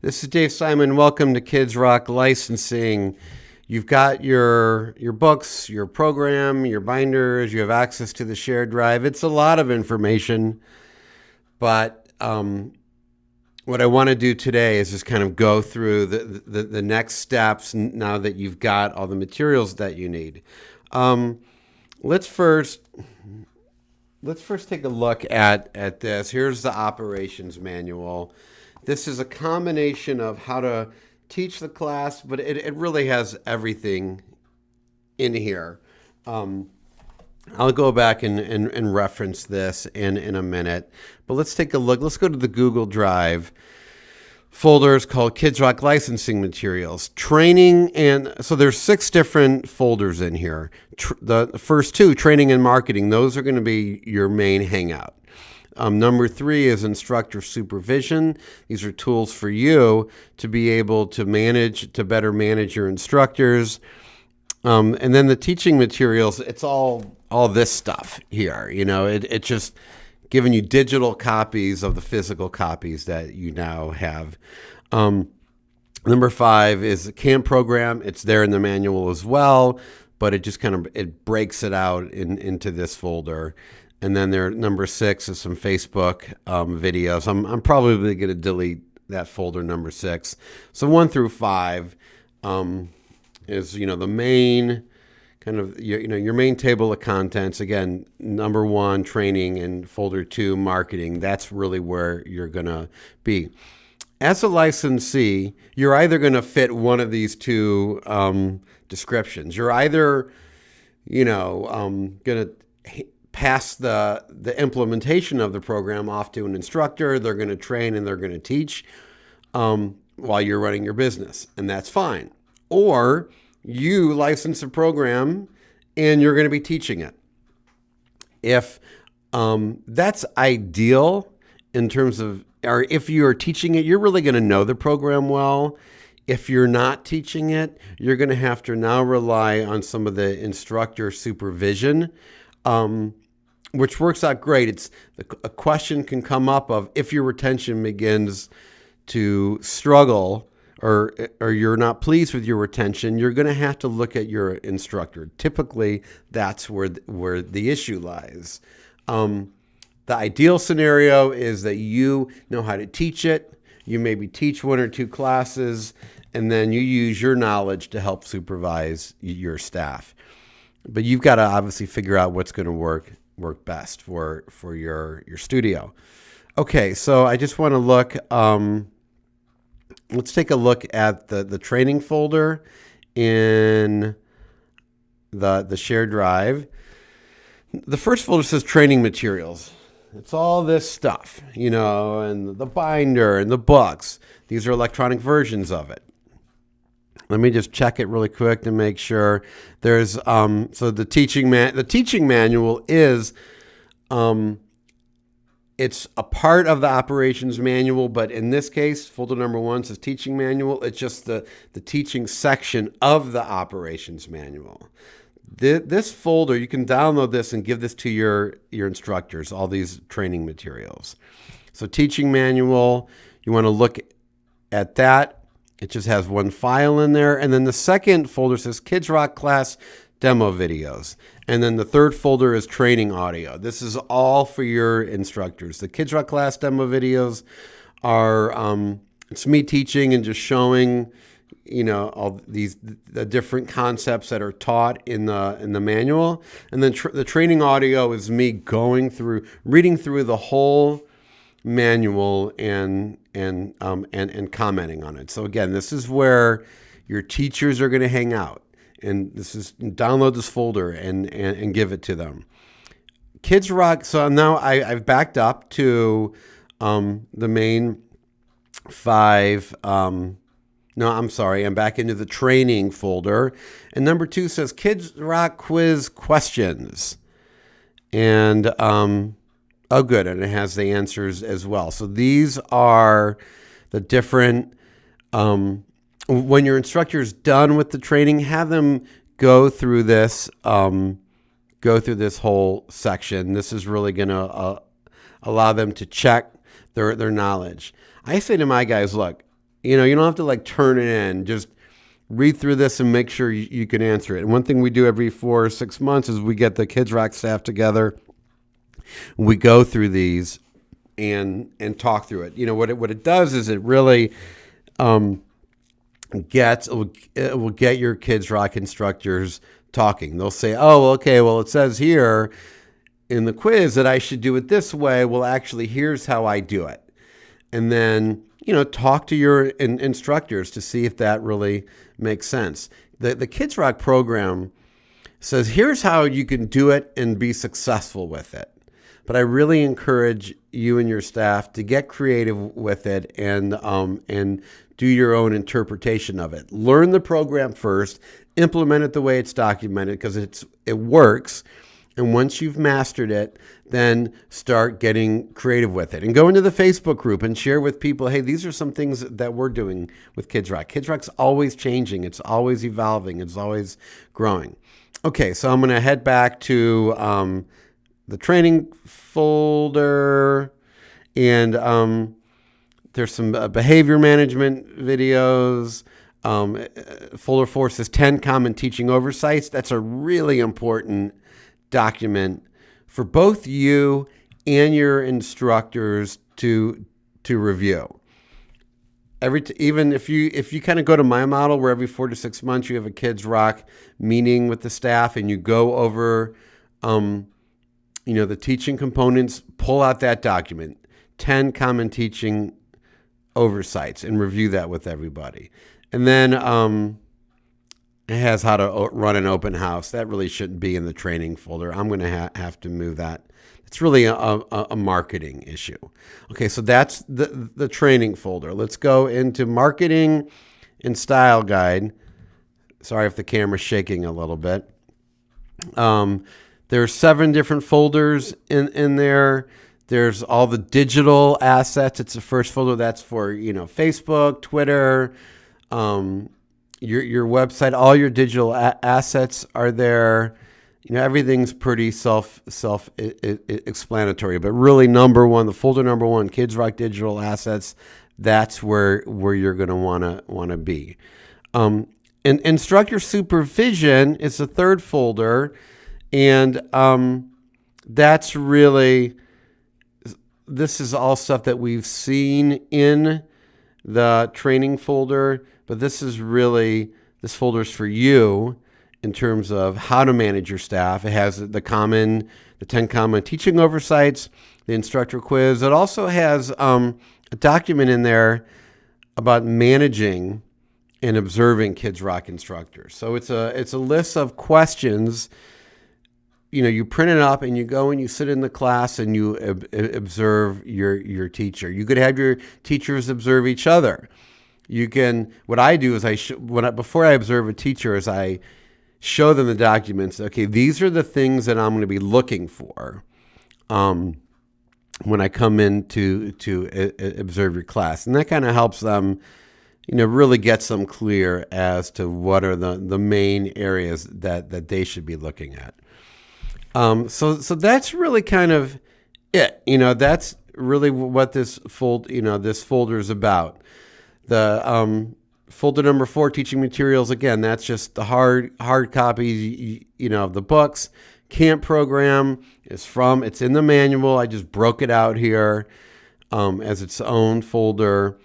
This is Dave Simon. Welcome to Kidzrock Licensing. You've got your books, your program, your binders. You have access to the shared drive. It's a lot of information, but what I want to do today is just kind of go through the next steps now that you've got all the materials that you need. Let's first take a look at this. Here's the operations manual. This is a combination of how to teach the class, but it really has everything in here. I'll go back and reference this in a minute, but let's take a look. Let's go to the Google Drive folders called Kidzrock Licensing Materials, Training, and so there's 6 different folders in here. The first 2, Training and Marketing, those are going to be your main hangout. Number 3 is Instructor Supervision. These are tools for you to be able to better manage your instructors. And then the teaching materials, it's all this stuff here. You know, it's just giving you digital copies of the physical copies that you now have. Number 5 is the CAMP program. It's there in the manual as well, but it just it breaks it out into this folder. And then number 6 is some Facebook videos. I'm probably going to delete that folder number 6. So 1 through 5 is the main kind of your main table of contents. Again, number 1 training, and folder 2 marketing. That's really where you're going to be. As a licensee, you're either going to fit one of these 2 descriptions. You're either going to pass the implementation of the program off to an instructor. They're going to train and they're going to teach while you're running your business, and that's fine. Or you license a program and you're going to be teaching it. If that's ideal in terms of, or if you are teaching it, you're really going to know the program well. If you're not teaching it, you're going to have to now rely on some of the instructor supervision, which works out great. A question can come up of, if your retention begins to struggle or you're not pleased with your retention, you're going to have to look at your instructor. Typically, that's where the issue lies. The ideal scenario is that you know how to teach it. You maybe teach 1 or 2 classes, and then you use your knowledge to help supervise your staff. But you've got to obviously figure out what's going to work best for your studio. Okay, so I just want to look. Let's take a look at the training folder in the shared drive. The first folder says training materials. It's all this stuff, and the binder and the books. These are electronic versions of it. Let me just check it really quick to make sure. There's so the teaching manual is it's a part of the operations manual, but in this case, folder number 1 says teaching manual. It's just the teaching section of the operations manual. This folder, you can download this and give this to your instructors, all these training materials. So teaching manual, you want to look at that. It just has 1 file in there. And then the second folder says Kidzrock class demo videos. And then the third folder is training audio. This is all for your instructors. The Kidzrock class demo videos are, it's me teaching and just showing, all the different concepts that are taught in the manual. And then the training audio is me reading through the whole manual and commenting on it. So again, this is where your teachers are going to hang out, and download this folder and give it to them. Kidzrock. So now I've backed up to the main 5. No, I'm sorry. I'm back into the training folder, and number 2 says Kidzrock quiz questions, and oh, good. And it has the answers as well. So these are the different, when your instructor is done with the training, have them go through this whole section. This is really going to allow them to check their knowledge. I say to my guys, look, You know, you don't have to like turn it in. Just read through this and make sure you can answer it. And one thing we do every 4 or 6 months is we get the Kidzrock staff together. We go through these and talk through it. You know, what it does is it really it will get your Kidzrock instructors talking. They'll say, oh, okay, well, it says here in the quiz that I should do it this way. Well, actually, here's how I do it. And then, you know, talk to your instructors to see if that really makes sense. The Kidzrock program says, here's how you can do it and be successful with it. But I really encourage you and your staff to get creative with it and do your own interpretation of it. Learn the program first, implement it the way it's documented because it works. And once you've mastered it, then start getting creative with it. And go into the Facebook group and share with people, hey, these are some things that we're doing with Kidzrock. Kidzrock's always changing. It's always evolving. It's always growing. Okay, so I'm going to head back to the training folder. And there's some behavior management videos. Folder 4 says 10 common teaching oversights. That's a really important document for both you and your instructors to review. Even if you kind of go to my model where every 4 to 6 months you have a Kidzrock meeting with the staff and you go over the teaching components, pull out that document, 10 common teaching oversights, and review that with everybody. And then it has how to run an open house. That really shouldn't be in the training folder. I'm going to have to move that. It's really a marketing issue. Okay, so that's the training folder. Let's go into marketing and style guide. Sorry if the camera's shaking a little bit. There's 7 different folders in there. There's all the digital assets. It's the first folder. That's for, Facebook, Twitter, your website. All your digital assets are there. Everything's pretty self-explanatory. But really, the folder number one, Kidzrock digital assets. That's where you're going to want to be. And instructor supervision is the third folder, and that's really. This is all stuff that we've seen in the training folder, but this folder is for you in terms of how to manage your staff. It has the 10 common teaching oversights, the instructor quiz. It also has a document in there about managing and observing Kidzrock instructors. So it's a list of questions. You print it up and you go and you sit in the class and you observe your teacher. You could have your teachers observe each other. What I do is before I observe a teacher is I show them the documents. Okay, these are the things that I'm going to be looking for when I come in to observe your class. And that kind of helps them, really get some clear as to what are the main areas that they should be looking at. So that's really kind of it. That's really what this folder is about. The folder number 4, teaching materials. Again, that's just the hard copies, of the books. Camp program it's in the manual. I just broke it out here as its own folder.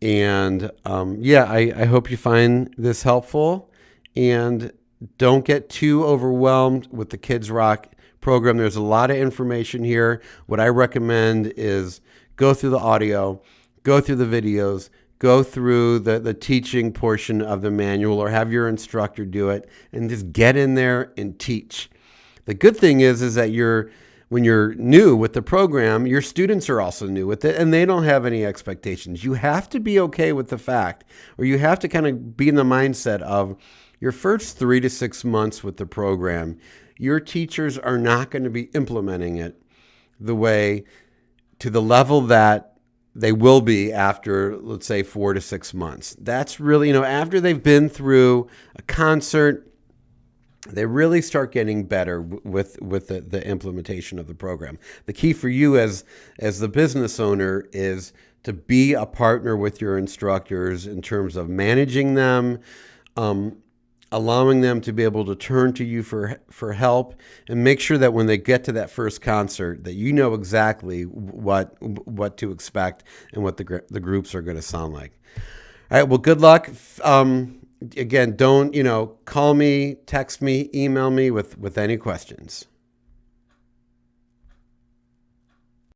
And I hope you find this helpful. And don't get too overwhelmed with the Kidzrock program. There's a lot of information here. What I recommend is go through the audio, go through the videos, go through the teaching portion of the manual, or have your instructor do it, and just get in there and teach. The good thing is that when you're new with the program, your students are also new with it, and they don't have any expectations. You have to be okay with the fact, or you have to kind of be in the mindset of your first 3 to 6 months with the program, your teachers are not going to be implementing it to the level that they will be after, let's say, 4 to 6 months. That's really, after they've been through a concert, they really start getting better with the implementation of the program. The key for you as the business owner is to be a partner with your instructors in terms of managing them, allowing them to be able to turn to you for help, and make sure that when they get to that first concert that you know exactly what to expect and what the groups are going to sound like. All right, well, good luck. Again, don't, call me, text me, email me with any questions.